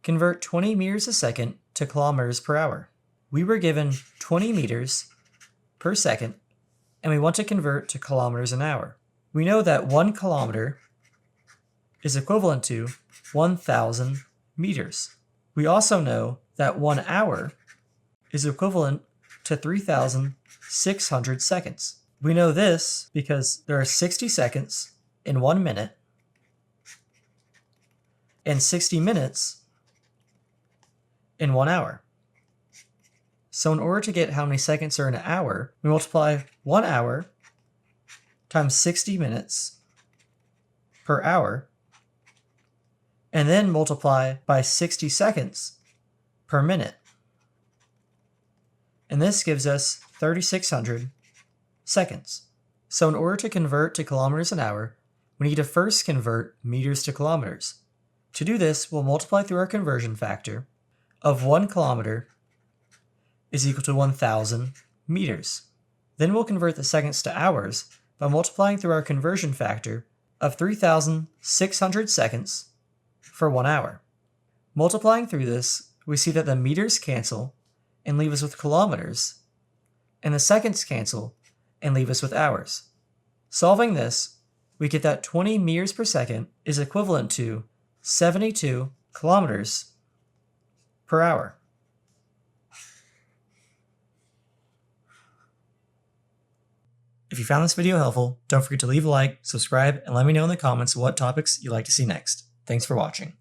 Convert 20 meters a second to kilometers per hour. We were given 20 meters per second, and we want to convert to kilometers an hour. We know that 1 kilometer is equivalent to 1,000 meters. We also know that 1 hour is equivalent to 3,600 seconds. We know this because there are 60 seconds in 1 minute and 60 minutes in 1 hour. So in order to get how many seconds are in an hour, we multiply 1 hour times 60 minutes per hour, and then multiply by 60 seconds per minute. And this gives us 3,600 seconds. So in order to convert to kilometers an hour, we need to first convert meters to kilometers. To do this, we'll multiply through our conversion factor of 1 kilometer is equal to 1,000 meters. Then we'll convert the seconds to hours by multiplying through our conversion factor of 3,600 seconds for 1 hour. Multiplying through this, we see that the meters cancel and leave us with kilometers, and the seconds cancel and leave us with hours. Solving this, we get that 20 meters per second is equivalent to 72 kilometers per hour. If you found this video helpful, don't forget to leave a like, subscribe, and let me know in the comments what topics you'd like to see next. Thanks for watching.